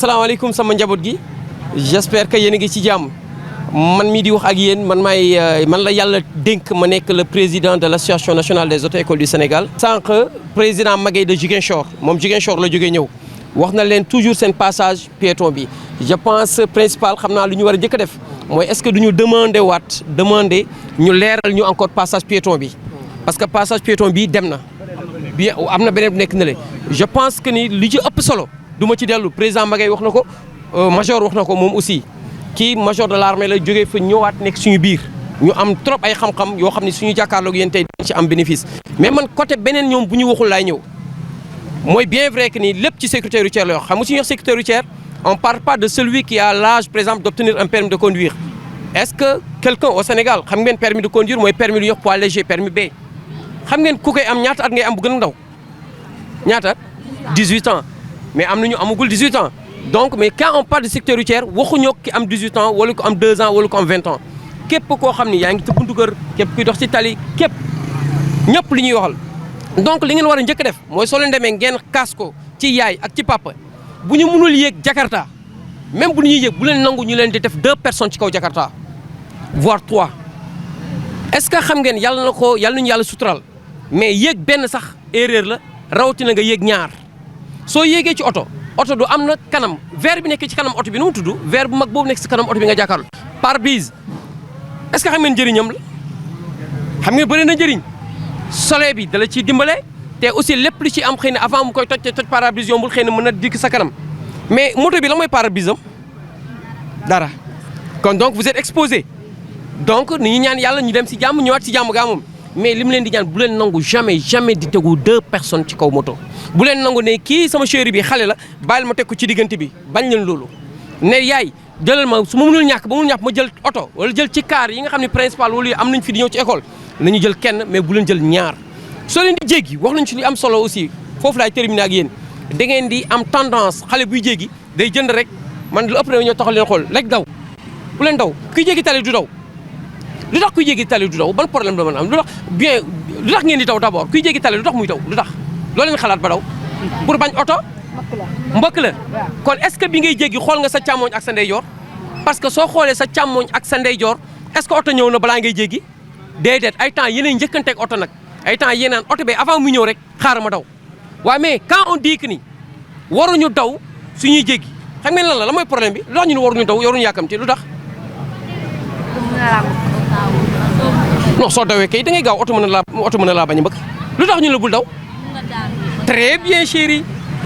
asalaamaaleykum sama njaboot gi j'espère que yéen a ngi ci jàmm man mii di wax ak yéen man la yàlla dénk ma nekk le président de l'association nationale des auto-écoles du Sénégal. sànq président Maguette de Ziguinchor moom Ziguinchor la jógee ñëw wax na leen toujours seen passage piéton bi je pense principal xam naa lu ñu war a njëkk a def mooy est-ce que du ñu demander ñu leeral ñu encore passage piéton bi parce que passage piéton bi dem na bi am na beneen bu nekk na le je pense que ni li ci ëpp solo. du ma ci dellu président Maguette wax na ko major wax na ko moom aussi kii major de l'armée la jógee fa ñëwaat nekk suñu biir ñu am trop ay xam-xam yoo xam ne suñu jàkkaarloog yéen tey dañ ci am bénéfice. mais man côté beneen ñoom bu ñu waxul laay ñëw mooy bien vrai que ni lépp ci sécurité routière la wax xam nga suñuy wax sécurité routière on parle pas de celui qui a l'âge par exemple d'obtenir un permis de conduire. est-ce que quelqu'un au Sénégal xam ngeen permis de conduire mooy permis lu ñuy wax poids léger permis B xam ngeen ku koy am ñaata at ngay am bu gën a ndaw ñaata 18 ans. mais am nañu amagul 18 ans donc mais quand on parle de secteur routier waxuñoo ki am 18 ans wala ko am 2 ans wala ko am 20 ans képp koo xam ni yaa ngi ci buntu kër képp kuy dox ci tali képp ñëpp li ñuy waxal. donc li ngeen war a njëkk def mooy soo leen demee ngeen kaas ko ci yaay ak ci papa bu ñu mënul yéeg Jakarta même bu ñuy yéeg bu leen nangu ñu leen di def 2 personnes ci kaw Jakarta voire 3 est-ce que xam ngeen yàlla nañu yàlla sutural mais yéeg benn sax erreur la rawatina nga yéeg ñaar. soo yéegee ci oto du am na kanam verre bi nekk ci kanam oto bi nu mu tudd verre bu mag boobu nekk ci kanam oto bi nga jàkkaarloo. pare-brise est-ce que xam ngeen njëriñam la xam ngeen bëri na njëriñ soleil bi dala ciy dimbale te aussi lépp lu ci am xëy na avant mu koy toj te toj pare-brise yombul xëy na mën na dikk sa kanam mais moto bi la mooy pare-brise am dara kon donc vous êtes exposé donc ni ñu ñaan yàlla ñu dem ci jàmm ñëwaat ci jàmm gaa moom mais li mu leen di ñaan bu leen nangu jamais di tegu 2 personnes ci kaw moto. bu leen nangu ne kii sama chéri bi xale la bàyyil ma teg ko ci diggante bi bañ leen loolu ne yaay jëlal ma su ma mënul ñàkk ba mënul ñàkk ma jël oto wala jël ci car yi nga xam ne principal wala am nañ fi di ñëw ci école nañu jël kenn mais bu leen jël ñaar. soo leen di jéggi wax nañ ci li am solo aussi foofu laay terminer ak yéen da ngeen di am tendance xale buy jéggi day jënd rek man lu ëpp na ñoo taxal leen xool rek daw bu leen daw kuy jéggi tali du daw. lu tax kuy jéggi tali du daw ban problème la mën a am lu tax ngeen di daw d'abord kuy jéggi tali lu tax muy daw lu tax loo leen xalaat ba daw pour bañ oto mbëkk la kon est-ce que bi ngay jéggi xool nga sa càmmooñ ak sa ndeyjoor parce que soo xoolee sa càmmooñ ak sa ndeyjoor est-ce que oto ñëw na balaa ngay jéggi déedéet ay temps yéenay njëkkanteeg oto nag ay temps yéenaan oto bi avant mu ñëw rek xaaral ma daw waaye mais quand on dit que ni waruñu daw suñuy jéggi xam ngeen lan la mooy problème bi lu tax ñu ne waruñu daw waruñu yàkkamti lu tax non soo dawee kay da ngay gaaw oto mën na laa bañ a mbëkk lu tax ñu la bul daw très bien chérie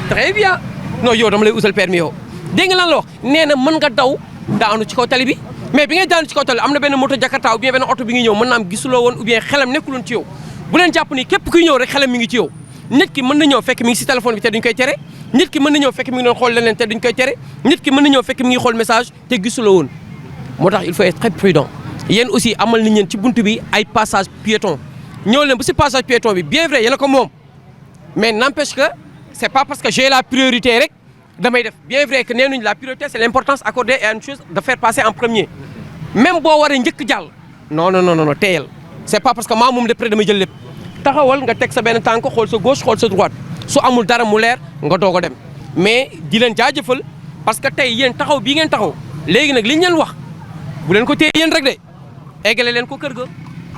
très bien non yow dama lay utal permis yow dégg nga lan la wax nee na mën nga daw daanu ci kaw tali bi mais bi ngay daanu ci kaw tali am na benn moto Jakarta ou bien benn oto bi ngi ñëw mën naa am gisuloo woon ou bien xelam nekkuloon ci yow bu leen jàpp ni képp kuy ñëw rek xelam mi ngi ci yow nit ki mën na ñëw fekk mi ngi si téléphone bi te duñ koy tere nit ki mën na ñëw fekk mi ngi doon xool leneen te duñ koy tere nit ki mën na ñëw fekk mi ngi xool message te gisuloo woon moo tax il faut être très prudent yéen aussi amal nañ leen ci buntu bi ay passage piéton ñëw leen bu si passage piéton bi bien vrai yéen a ko moom mais n'empêche que c'est pas parce que j'ai la priorité rek damay def bien vrai que nee nañu la priorité c'est l'importance accordée à une chose de faire passer en premier même boo waree njëkk jàll non teeyal c'est pas parce que maa moom de près damay jël lépp taxawal nga teg sa benn tànk xool sa gauche xool sa droite su amul dara mu leer nga doog a dem mais di leen jaajëfal parce que tey yéen taxaw bii ngeen taxaw léegi nag li ñu leen wax bu leen ko téye yéen rek de eggale leen ko kër ga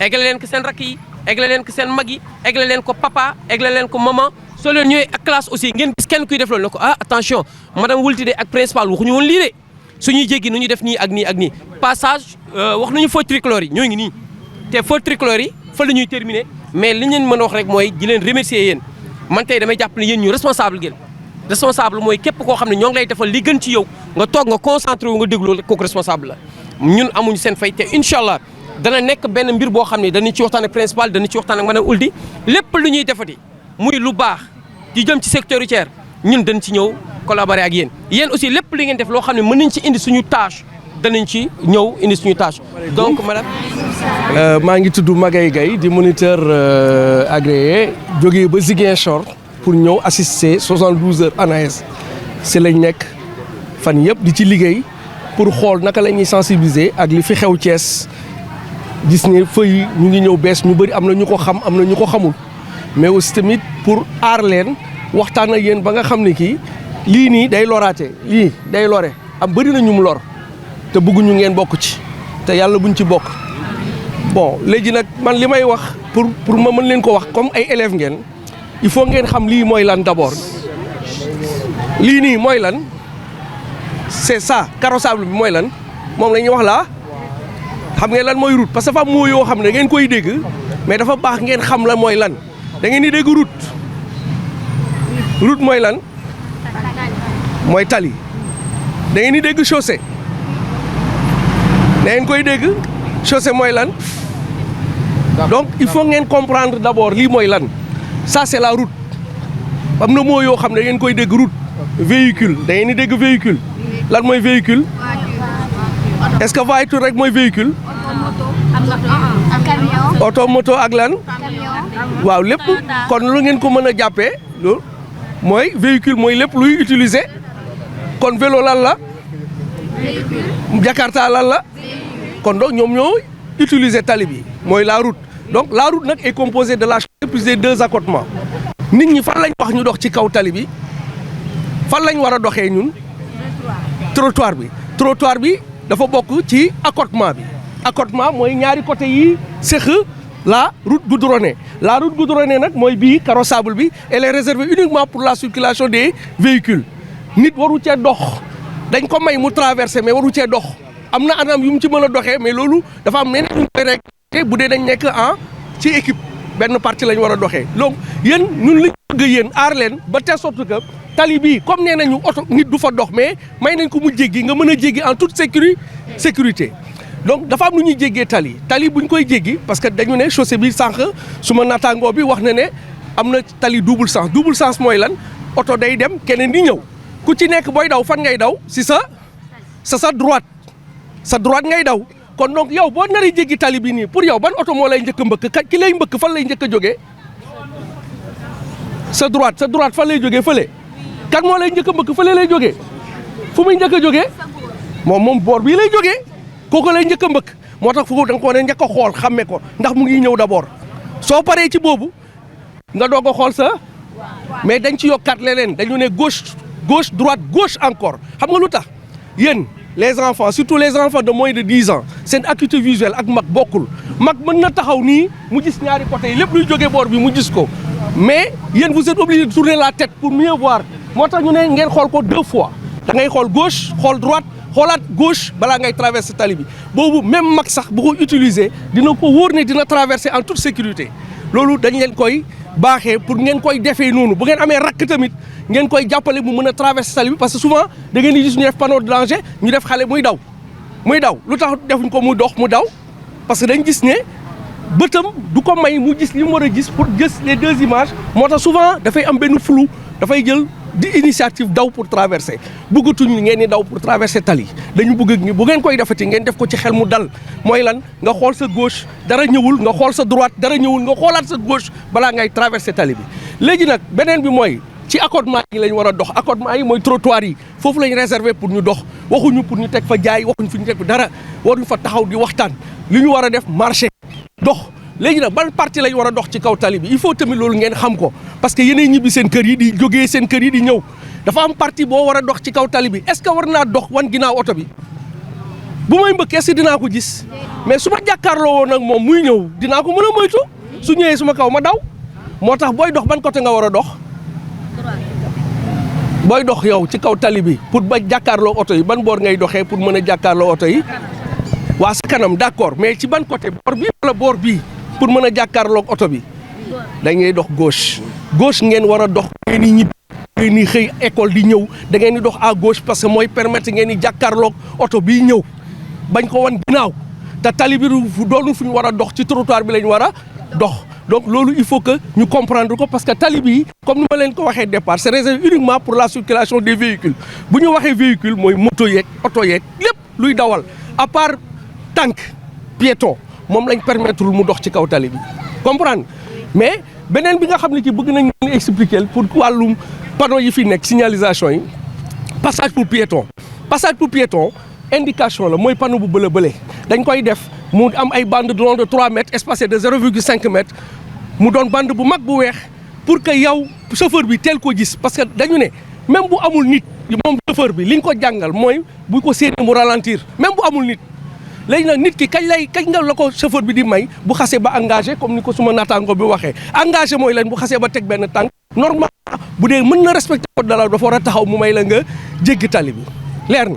eggale leen ko seen rakk yi eggale leen ko seen mag yi eggale leen ko papa eggale leen ko maman soo leen ñëwee ak classe aussi ngeen gis kenn kuy def loolu ne ko ah attention madame Wultide ak principal waxuñu woon lii de suñuy jéggi nu ñu def nii ak nii ak nii passage wax nañu feu tricolore yi ñoo ngi nii te feu tricolore yi fa la ñuy terminer mais li ñu leen mën a wax rek mooy di leen remercier yéen man tey damay jàpp ne yéen ñu responsable ngeen responsable mooy képp koo xam ne ñoo ngi lay defal li gën ci yow nga toog nga concentré wu nga déglu kooku responsable la ñun amuñu seen fay te incha allah dana nekk benn mbir boo xam ne dañu ci waxtaan ak principal dañu ci waxtaan ak madame Ouldi lépp lu ñuy defati muy lu baax di jëm ci secteur routier ñun dañ ci ñëw collaborer ak yéen aussi lépp li ngeen def loo xam ne mën nañ ci indi suñu tâche danañ ci ñëw indi suñu tâche donc madame. maa ngi tudd Magaye Gaye di moniteur agréé jógee ba Ziguinchor pour ñëw assister 72 heures ANAES si lañ nekk fan yëpp di ci liggéey pour xool naka la ñuy sensibiliser ak li fi xew Thiès. gis ne feuilles yi ñu ngi ñëw bees ñu bëri am na ñu ko xam am na ñu ko xamul mais aussi tamit pour aar leen waxtaan ak yéen ba nga xam ne kii lii nii day loraate lii day lore am bëri na ñu mu lor te bëgguñu ngeen bokk ci te yàlla buñ ci bokk bon léegi nag man li may wax pour ma mën leen ko wax comme ay élèves ngeen il faut ngeen xam lii mooy lan d'abord lii nii mooy lan c'est ça carrossable bi mooy lan moom la ñuy wax laa xam ngeen lan mooy route parce que dafa am moo yoo xam ne ngeen koy dégg mais dafa baax ngeen xam la mooy lan da ngeen di dégg route mooy lan mooy tali da ngeen di dégg chaussée da ngeen koy dégg chaussée mooy lan donc il faut ngeen comprendre d'abord lii mooy lan ça c'est la route am na moo yoo xam ne da ngeen koy dégg route véhicule da ngeen di dégg véhicule lan mooy véhicule est-ce que voiture rek mooy véhicule oto moto ak lan waaw lépp kon lu ngeen ko mën a jàppee loolu mooy véhicule mooy lépp luy utiliser kon vélo lan la Jakarta lan la kon donc ñoom ñoo utiliser tali bi mooy la route donc la route nag est composée de la chaussée plus des 2 accotements nit ñi fan lañ wax ñu dox ci kaw tali bi fan lañ war a doxee ñun trottoir bi dafa bokk ci accotement bi accotement mooy ñaari côté yi séq la route goudronnée nag mooy bii carrossable bi elle est réservée uniquement pour la circulation des véhicules nit waru cee dox dañ ko may mu traverser mais waru cee dox am na anam yu mu ci mën a doxee mais loolu dafa am neneen ñu koy rek bu dee dañ nekk ci équipe benn partie lañ war a doxee donc yéen ñun li bëgg yéen aar leen ba telle sorte que tali bii comme nee nañu oto nit du fa dox mais may nañ ko mu jéggi nga mën a jéggi en toute sécurité donc dafa am lu ñuy jéggee tali bu ñu koy jéggi parce que dañu ne chaussée bi sànq suma naataangoo bi wax na ne am na tali double sens mooy lan oto day dem keneen di ñëw ku ci nekk booy daw fan ngay daw si sa droite ngay daw kon donc yow boo naree jéggi tali bi nii pour yow ban oto moo lay njëkk a mbëkk ki lay mbëkk fan lay njëkk a jógee sa droite fan lay jógee fële kan moo lay njëkk a mbëkk fële lay jógee fu muy njëkk a jógee moom boor bii lay jógee kooku lay njëkk a mbëkk moo tax foofu da nga ko war a njëkk a xool xàmme ko ndax mu ngi ñëw d'abord soo paree ci boobu nga doog a xool sa mais dañ ci yokkaat leneen dañu ne gauche droite gauche encore xam nga lu tax yéen les enfants surtout les enfants de moins de 10 ans seen acuité visuelle ak mag bokkul mag mën na taxaw nii mu gis ñaari côté yi lépp luy jógee boor bi mu gis ko mais yéen vous êtes obligé de tourner la tête pour mieux voir moo tax ñu ne ngeen xool ko 2 fois da ngay xool gauche xool droite xoolaat gauche balaa ngay traverser tali bi boobu même mag sax bu ko utiliser dina ko wóor ne dina traverser en toute sécurité loolu dañ leen koy baaxee pour ngeen koy defee noonu bu ngeen amee rakk tamit ngeen koy jàppale mu mën a traverser tali bi parce que souvent da ngeen di gis ñu def panneau de danger ñu def xale muy daw lu tax defuñ ko muy dox mu daw parce que dañ gis ne bëtam du ko may mu gis li mu war a gis pour gis les 2 images moo tax souvent dafay am benn flou dafay jël di initiative daw pour traverser bëggatuñu ngeen di daw pour traverser tali dañu bëgg bu ngeen koy defati ngeen def ko ci xel mu dal mooy lan nga xool sa gauche dara ñëwul nga xool sa droite dara ñëwul nga xoolaat sa gauche balaa ngay traverser tali bi. léegi nag beneen bi mooy ci accotement yi lañ war a dox accotement yi mooy trottoir yi foofu lañ réservé pour ñu dox waxuñu pour ñu teg fa jaay waxuñu fi ñu teg dara waruñu fa taxaw di waxtaan li ñu war a def marché dox. léegi nag ban partie lañ war a dox ci kaw tali bi il faut tamit loolu ngeen xam ko parce que yéenay ñibbi seen kër yi di jógee seen kër yi di ñëw dafa am partie boo war a dox ci kaw tali bi est-ce que war naa dox wan ginnaaw oto bi bu may mbëkk est-ce que dinaa ko gis mais su ma jàkkaarloo woon nag moom muy ñëw dinaa ko mën a moytu su ñëwee suma kaw ma daw moo tax booy dox ban côté nga war a dox booy dox yow ci kaw tali bi pour ba jàkkaarloo oto yi ban boor ngay doxee pour mën a jàkkaarloo oto yi waa sa kanam d'accord mais ci ban côté boor bii wala boor bii pour mën a jàkkaarloog oto bi da ngay dox gauche ngeen war a dox ngeen di ñibbi ngeen di xëy école di ñëw da ngeen di dox à gauche parce que mooy permettre ngeen di jàkkaarloog oto bii ñëw bañ ko wan ginnaaw te tali bi doonu fu ñu war a dox ci trottoir bi lañ war a dox donc loolu il faut que ñu comprendre ko parce que tali bi comme ni ma leen ko waxee départ c'est réservé uniquement pour la circulation des véhicules bu ñu waxee véhicule mooy moto yeeg oto yeeg lépp luy dawal à part tànk piéton moom lañ permettre mu dox ci kaw tali bi comprendre mais beneen bi nga xam ne ci bëgg nañ leen expliquer pour wàllum panneau yi fi nekk signalisation yi passage pour piéton indication la mooy panneau bu bële dañ koy def mu am ay bande de long de 3 mètres espacées de 0,5 mètres mu doon bande bu mag bu weex pour que yow chauffeur bi teel ko gis parce que dañu ne même bu amul nit moom chauffeur bi li nga ko jàngal mooy bu ko séenee mu ralentir même bu amul nit léegi nag nit ki kañ nga la ko chauffeur bi di may bu xasee ba engagé comme ni ko suma naataango bi waxee engagé mooy lan bu xasee ba teg benn tànk normal bu dee mën na respecté code de la route dafa war a taxaw mu may la nga jéggi tali bi leer na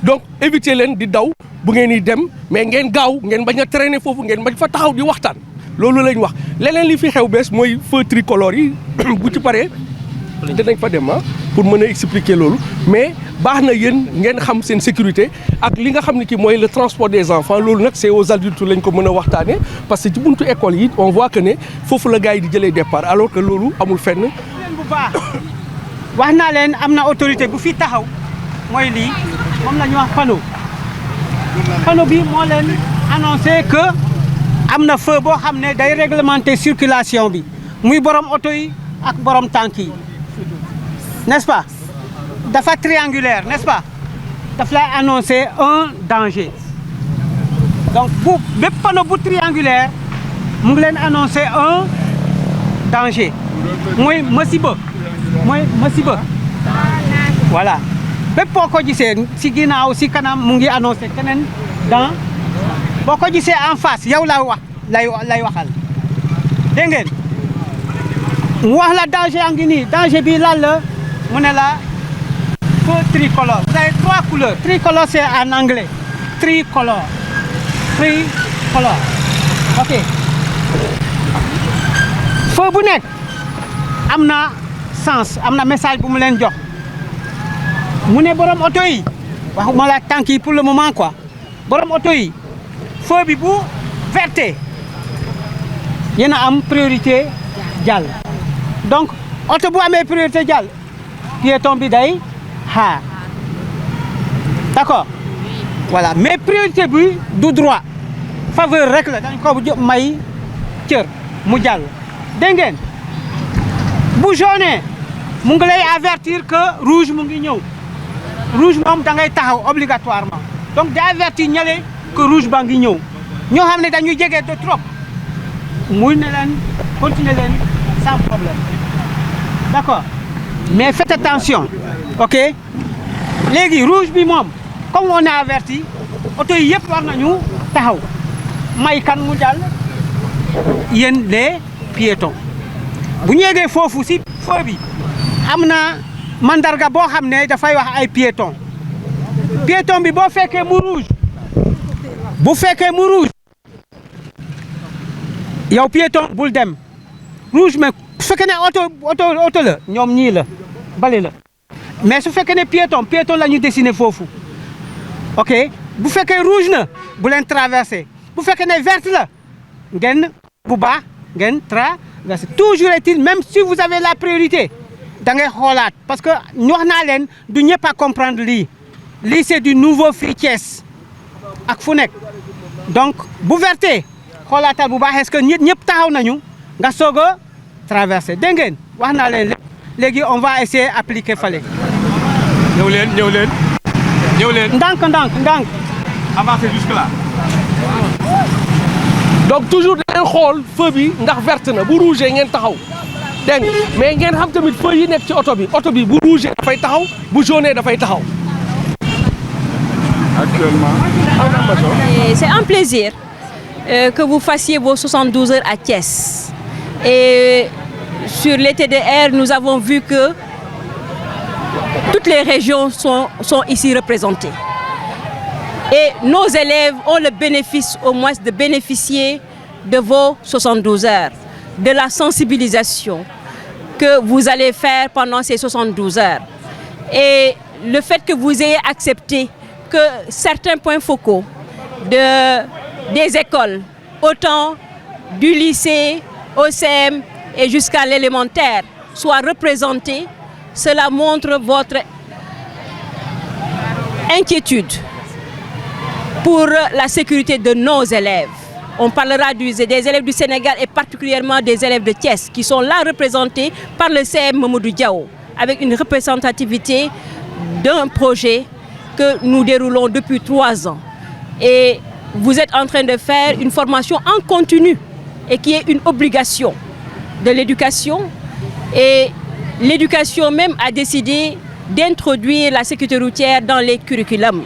donc éviter leen di daw bu ngeen di dem mais ngeen gaaw ngeen bañ a traîner foofu ngeen bañ fa taxaw di waxtaan loolu lañ wax leneen li fi xew bees mooy feu tricolore yi bu ci paree dinañ fa dem pour mën a expliquer loolu mais baax na yéen ngeen xam seen sécurité ak li nga xam ne ki mooy le transport des enfants loolu nag c'est aux adultes lañ ko mën a waxtaanee parce que ci buntu école yi on voit que ne foofu la gars yi di jëlee départ alors que loolu amul fenn. bu baax wax naa leen am na autorité bu fi taxaw mooy lii moom la ñu wax panneau bi moo leen annoncé que am na feu boo xam ne day réglementer circulation bi muy borom oto yi ak borom tànk yi n'est-ce pas dafa triangulaire n'est-ce pas daf lay annoncer un danger donc bu bépp panneau bu triangulaire mu ngi leen annoncer un danger mooy masiba voilà bépp boo ko gisee si ginnaaw si kanam mu ngi annoncé keneen dans boo ko gisee en face yow lay waxal dégg ngeen mu wax la danger a ngi nii danger bi lan la mu ne la feu tricolore vous avez 3 couleurs tricolore c'est en anglais tricolore ok feu bu nekk am na sens am na message bu mu leen jox mu ne borom oto yi waxuma la tànk yi pour le moment quoi borom oto yi feu bi bu verte yéen a am priorité jàll donc oto bu amee priorité jàll piéton bi day xaar d'accord voilà mais priorité bi du droit faveur rek la dañ ko may cër mu jàll dégg ngeen bu jaune mu ngi lay avertir que rouge mu ngi ñëw rouge moom da ngay taxaw obligatoirement donc di avertir ñale que rouge ba ngi ñëw ñoo xam ne dañuy jege de trop muy ne leen continuer leen sans problème d'accord mais faites attention ok léegi rouge bi moom comme on a averti oto yi yëpp war nañu taxaw may kan mu jàll yéen les piétons bu ñu yeggee foofu si feu bi am na mandarga boo xam ne dafay wax ay piétons piéton bi boo fekkee mu rouge yow piéton bul dem rouge mais su fekkee ne oto la ñoom ñii la bale la mais su fekkee ne piéton la ñu dessiné foofu ok bu fekkee rouge na bu leen traversé bu fekkee ne verte la ngeen bu baax ngeen traversé toujours est-il même si vous avez la priorité da ngay xoolaat parce que ñu wax naa leen du ñëpp a comprendre lii c'est du nouveau fii Thiès ak fu nekk donc bu verte xoolaatal bu baax est-ce que ñëpp taxaw nañu nga soog a traversé dégg ngeen wax naa leen léegi on va essayer appliquer fale. ñëw leen. ndànk. Avancez jusque là. donc toujours dañuy xool feu bi ndax verte na bu rouge ngeen taxaw dégg nga mais ngeen xam tamit feu yi nekk ci oto bi bu rouge dafay taxaw bu jaune dafay taxaw. C'est un plaisir que vous fassiez vos 72 heures à Thiès. Et sur les TDR, nous avons vu que toutes les régions sont ici représentées. Et nos élèves ont le bénéfice au moins de bénéficier de vos 72 heures, de la sensibilisation que vous allez faire pendant ces 72 heures. Et le fait que vous ayez accepté que certains points focaux des écoles, autant du lycée, au CM et jusqu'à l'élémentaire, soient représentés, cela montre votre inquiétude pour la sécurité de nos élèves. On parlera des élèves du Sénégal et particulièrement des élèves de Thiès qui sont là représentés par le CM Mamadou Diao avec une représentativité d'un projet que nous déroulons depuis 3 ans. Et vous êtes en train de faire une formation en continu et qui est une obligation de l'éducation. Et l'éducation même a décidé d'introduire la sécurité routière dans les curriculums.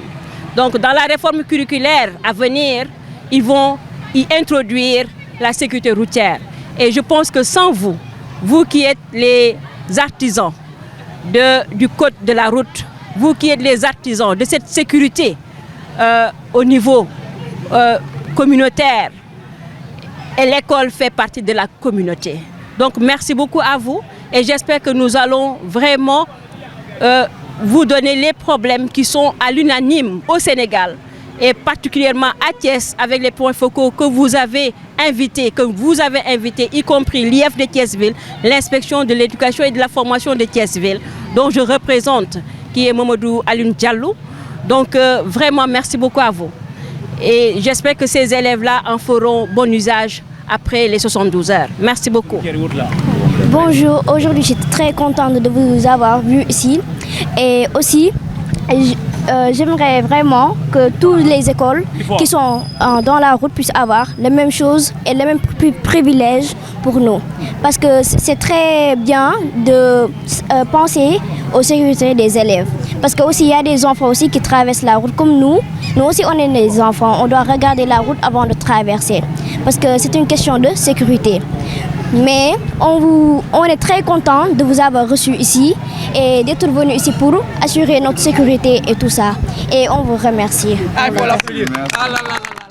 Donc dans la réforme curriculaire à venir, ils vont y introduire la sécurité routière. Et je pense que sans vous, vous qui êtes les artisans du code de la route, vous qui êtes les artisans de cette sécurité au niveau communautaire, et l'école fait partie de la communauté. Donc merci beaucoup à vous et j'espère que nous allons vraiment vous donner les problèmes qui sont à l'unanime au Sénégal et particulièrement à Thiès avec les points focaux que vous avez invités, y compris l'IF de Thiès-Ville, l'inspection de l'éducation et de la formation de Thiès-Ville, dont je représente, qui est Mamadou Alioune Diallo. Donc vraiment merci beaucoup à vous. Et j'espère que ces élèves-là en feront bon usage après les 72 heures. Merci beaucoup. Bonjour, aujourd'hui je suis très contente de vous avoir vu ici. Et aussi, j'aimerais vraiment que toutes les écoles qui sont dans la route puissent avoir les mêmes choses et les mêmes privilèges pour nous. Parce que c'est très bien de penser aux sécurités des élèves. Parce qu'il y a des enfants aussi qui traversent la route comme nous. Nous aussi on est des enfants, on doit regarder la route avant de traverser. Parce que c'est une question de sécurité. Mais on est très content de vous avoir reçu ici et d'être venu ici pour assurer notre sécurité et tout ça. Et on vous remercie. Ah, il faut l'applaudir. Ah là là là là.